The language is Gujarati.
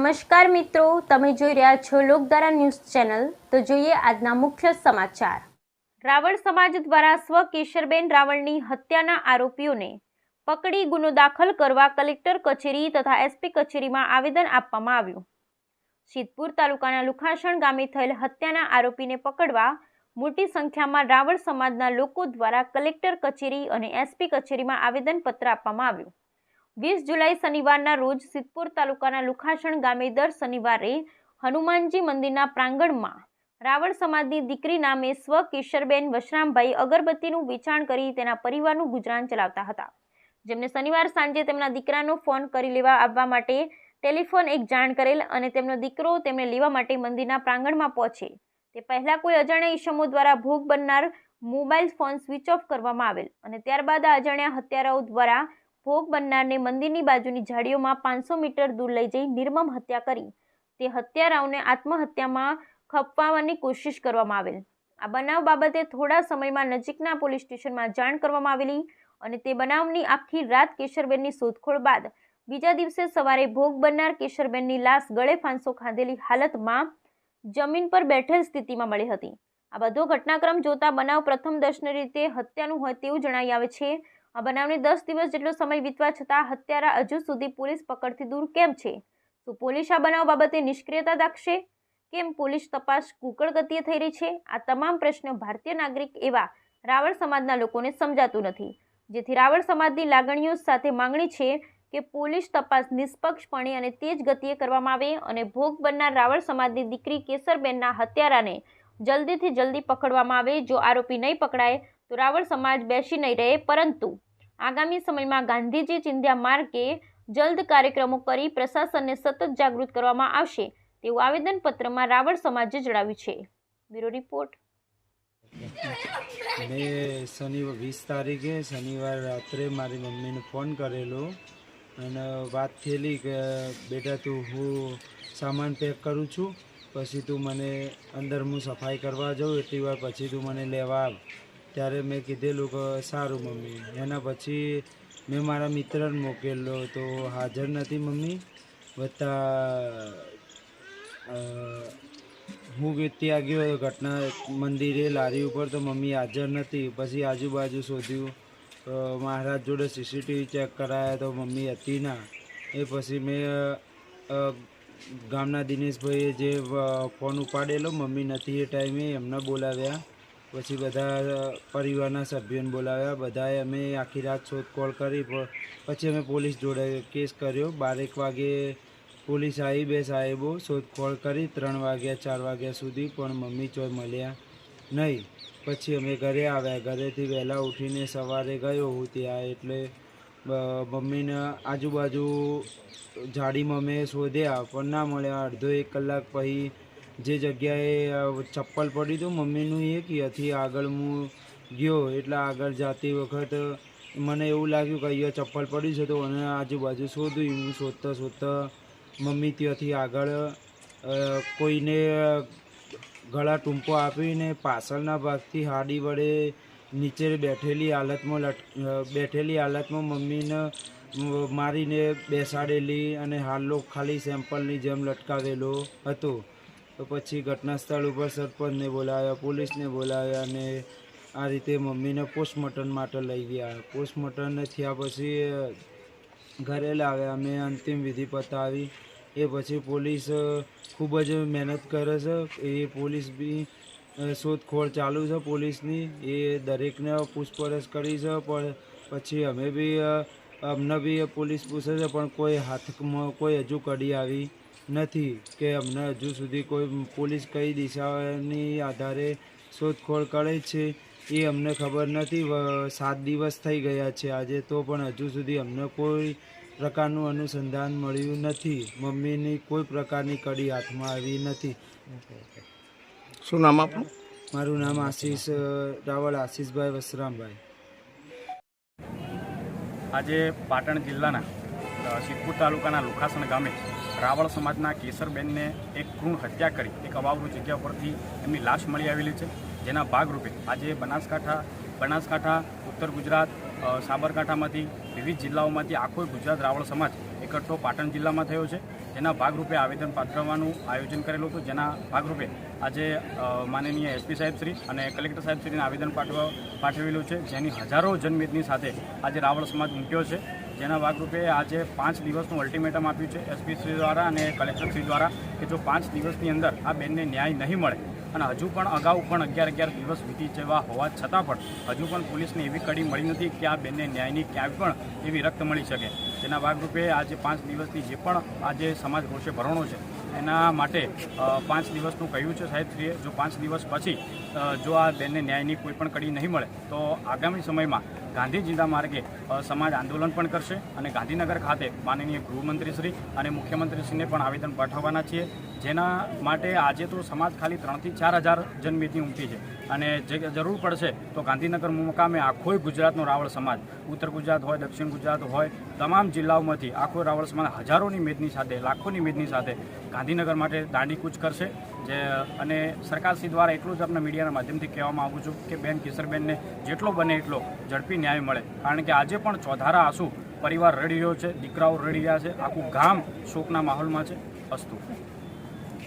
નમસ્કાર મિત્રો, તમે જોઈ રહ્યા છો લોકધારા ન્યૂઝ ચેનલ। તો જોઈએ આજના મુખ્ય સમાચાર। રાવળ સમાજ દ્વારા સ્વ કેશરબેન રાવળની હત્યાના આરોપીઓને પકડી ગુનો દાખલ કરવા કલેક્ટર કચેરી તથા એસપી કચેરીમાં આવેદન આપવામાં આવ્યું। સિદ્ધપુર તાલુકાના લુખાસણ ગામે થયેલ હત્યાના આરોપીને પકડવા મોટી સંખ્યામાં રાવળ સમાજના લોકો દ્વારા કલેક્ટર કચેરી અને એસપી કચેરીમાં આવેદનપત્ર આપવામાં આવ્યું। 20 જુલાઈ શનિવારના રોજ સિદ્ધપુર તાલુકાના લુખાસણ ગામે દર શનિવારે હનુમાનજી મંદિરના પ્રાંગણમાં રાવળ સમાજની દીકરી નામે સ્વ કેશરબેન વશરામભાઈ અગરબત્તીનું વેચાણ કરી તેના પરિવારનું ગુજરાન ચલાવતા હતા, જેમને શનિવાર સાંજે તેમના દીકરાનો ફોન કરી લેવા આવવા માટે ટેલિફોન એક જાણ કરેલ અને તેમનો દીકરો તેમને લેવા માટે મંદિરના પ્રાંગણમાં પહોંચે તે પહેલા કોઈ અજાણ્યા ઈસમો દ્વારા ભોગ બનનાર મોબાઈલ ફોન સ્વિચ ઓફ કરવામાં આવેલ અને ત્યારબાદ અજાણ્યા હત્યારાઓ દ્વારા ભોગ બનનારને મંદિરની બાજુની ઝાડીઓમાં 500 મીટર દૂર લઈ જઈ નિર્મમ હત્યા કરી તે હત્યારાઓને આત્મહત્યામાં ખપાવવાની કોશિશ કરવામાં આવેલ। આ બનાવ બાબતે થોડા સમયમાં નજીકના પોલીસ સ્ટેશનમાં જાણ કરવામાં આવેલી અને તે બનાવની આખી રાત કેશરબેનની શોધખોળ બાદ બીજા દિવસે સવારે ભોગ બનનાર કેશરબેનની લાશ ગળે ફાંસો ખાધેલી હાલતમાં જમીન પર બેઠેલ સ્થિતિમાં મળી હતી। આ બધો ઘટનાક્રમ જોતા બનાવ પ્રથમ દર્શનીય રીતે હત્યાનું હોય તેવું જણાઈ આવે છે। આ બનાવને 10 દિવસ જેટલો સમય વીતવા છતાં હત્યારા હજુ સુધી પોલીસ પકડથી દૂર કેમ છે? તો પોલીસ આ બનાવ બાબતે નિષ્ક્રિયતા દાખશે? કેમ પોલીસ તપાસ કુકળ ગતિએ થઈ રહી છે? આ તમામ પ્રશ્નો ભારતીય નાગરિક એવા રાવળ સમાજના લોકોને સમજાતું નથી, જેથી રાવળ સમાજની લાગણીઓ સાથે માંગણી છે કે પોલીસ તપાસ નિષ્પક્ષપણે અને તેજ ગતિએ કરવામાં આવે અને ભોગ બનનાર રાવળ સમાજની દીકરી કેશરબેનના હત્યારાને જલ્દીથી જલ્દી પકડવામાં આવે। જો આરોપી નહીં પકડાય તો રાવળ સમાજ બેસી નહીં રહે, પરંતુ આગામી સમયમાં ગાંધીજી ચિંધ્યા માર્ગે જલ્દ કાર્યક્રમો કરી પ્રશાસનને સતત જાગૃત કરવામાં આવશે તેવું આવેદનપત્રમાં રાવળ સમાજે જણાવ્યું છે। Bureau report. મેં 20 તારીખે શનિવાર રાત્રે મારી મમ્મીને ફોન કરેલો અને વાત થયેલી કે બેટા તું હું સામાન પેક કરું છું, પછી તું મને અંદર હું સફાઈ કરવા જાઉં એટલી વાર પછી તું મને લેવા આવ। ત્યારે મેં કીધેલું કે સારું મમ્મી। એના પછી મેં મારા મિત્રને મોકલેલો તો હાજર નથી મમ્મી, વત્તા હું ત્યાં ગયો ઘટના મંદિરે લારી ઉપર તો મમ્મી હાજર નથી। પછી આજુબાજુ શોધ્યું, મહારાજ જોડે સીસીટીવી ચેક કરાયા તો મમ્મી હતી ના। એ પછી મેં ગામના દિનેશભાઈએ જે ફોન ઉપાડેલો મમ્મી નથી એ ટાઈમે એમને બોલાવ્યા, પછી બધા પરિવારના સભ્યોને બોલાવ્યા, બધાએ અમે આખી રાત શોધખોળ કરી। પછી અમે પોલીસ જોડે કેસ કર્યો। 12 વાગે પોલીસ આવી, 2 સાહેબો શોધખોળ કરી 3 વાગ્યા 4 વાગ્યા સુધી, પણ મમ્મી ચોય મળ્યા નહીં। પછી અમે ઘરે આવ્યા, ઘરેથી વહેલા ઉઠીને સવારે ગયો હું ત્યાં, એટલે મમ્મીને આજુબાજુ ઝાડીમાં મેં શોધ્યા પણ ના મળ્યા। અડધો 1 કલાક પછી જે જગ્યાએ ચપ્પલ પડ્યું હતું મમ્મીનું એ ત્યાંથી આગળ હું ગયો, એટલે આગળ જતી વખત મને એવું લાગ્યું કે અહીંયા ચપ્પલ પડ્યું છે તો અને આજુબાજુ શોધ્યું। હું શોધતા મમ્મી ત્યાંથી આગળ કોઈને ગળા ટૂંપો આપીને પાછળના ભાગથી હાડી વડે નીચે બેઠેલી હાલતમાં મમ્મીને મારીને બેસાડેલી અને હાલો ખાલી સેમ્પલની જેમ લટકાવેલો હતો। તો પછી ઘટના સ્થળ ઉપર સરપંચને બોલાવ્યા, પોલીસને બોલાવ્યા અને આ રીતે મમ્મીને પોસ્ટમોર્ટમ માટે લઈ ગયા। પોસ્ટમોર્ટમ થયા પછી ઘરે લાવ્યા, અમે અંતિમ વિધિ પતાવી। એ પછી પોલીસ ખૂબ જ મહેનત કરે છે, એ પોલીસ બી શોધખોળ ચાલુ છે પોલીસની, એ દરેકને પૂછપરછ કરી છે। પણ પછી અમને બી પોલીસ પૂછે છે પણ કોઈ હાથમાં કોઈ હજુ કડી આવી નથી કે અમને હજુ સુધી કોઈ પોલીસ કઈ દિશાની આધારે શોધખોળ કરે છે એ અમને ખબર નથી। 7 દિવસ થઈ ગયા છે આજે, તો પણ હજુ સુધી અમને કોઈ પ્રકારનું અનુસંધાન મળ્યું નથી। મમ્મીની કોઈ પ્રકારની કડી હાથમાં આવી નથી। શું નામ આપનું? મારું નામ આશીષ રાવળ, આશીષભાઈ વશરામભાઈ। આજે પાટણ જિલ્લાના સિદ્ધપુર તાલુકાના લુખાસણ ગામે રાવળ સમાજના કેશરબેનને એક ક્રૂર હત્યા કરી એક અવાવરૂ જગ્યા પરથી એમની લાશ મળી આવેલી છે, જેના ભાગરૂપે આજે બનાસકાંઠા, ઉત્તર ગુજરાત, સાબરકાંઠામાંથી વિવિધ જિલ્લાઓમાંથી આખો ગુજરાત રાવળ સમાજ એકઠો પાટણ જિલ્લામાં થયો છે। જેના ભાગરૂપે આવેદન પાઠવવાનું આયોજન કરેલું હતું, જેના ભાગરૂપે આજે માનનીય એસપી સાહેબશ્રી અને કલેક્ટર સાહેબશ્રીને આવેદન પાઠવેલું છે, જેની હજારો જનમેદની સાથે આજે રાવળ સમાજ ઉમટ્યો છે. જેના ભાગરૂપે આજે 5 દિવસનું અલ્ટિમેટમ આપ્યું છે એસપીશ્રી દ્વારા અને કલેક્ટરશ્રી દ્વારા કે જો 5 દિવસની અંદર આ બેનને ન્યાય નહીં મળે અને હજુ પણ અગાઉ પણ 11 દિવસ વીતી જેવા હોવા છતાં પણ હજુ પણ પોલીસને એવી કડી મળી નથી કે આ બેનને ન્યાયની ક્યાંય પણ એવી રક્ત મળી શકે. જેના ભાગરૂપે આજે 5 દિવસની જે પણ આજે સમાજ રોષે ભરણો છે એના માટે 5 દિવસનું કહ્યું છે સાહેબશ્રીએ. જો 5 દિવસ પછી જો આ બેનને ન્યાયની કોઈ પણ કડી નહીં મળે તો આગામી સમયમાં ગાંધીજીના માર્ગે સમાજ આંદોલન પણ કરશે અને ગાંધીનગર ખાતે માનનીય ગૃહમંત્રીશ્રી અને મુખ્યમંત્રીશ્રીને પણ આવેદન પાઠવવાના છીએ. જેના માટે આજે તો સમાજ ખાલી 3,000 થી 4,000 જનમેદની ઉમટી છે અને જે જરૂર પડશે તો ગાંધીનગર મુકામે આખોય ગુજરાતનો રાવળ સમાજ, ઉત્તર ગુજરાત હોય, દક્ષિણ ગુજરાત હોય, તમામ જિલ્લાઓમાંથી આખો રાવળ સમાજ હજારોની મેદની સાથે, લાખોની મેદની સાથે ગાંધીનગર માટે દાંડીકૂચ કરશે. અને સરકારશ્રી દ્વારા એટલું જ આપણા મીડિયાના માધ્યમથી કહેવા માગું છું કે બેન કેસરબેનને જેટલો બને એટલો ઝડપી ન્યાય મળે, કારણ કે આજે પણ ચોધારા આંસુ પરિવાર રડી રહ્યો છે, દીકરાઓ રડી રહ્યા છે, આખું ગામ શોકના માહોલમાં છે. અસ્તુ.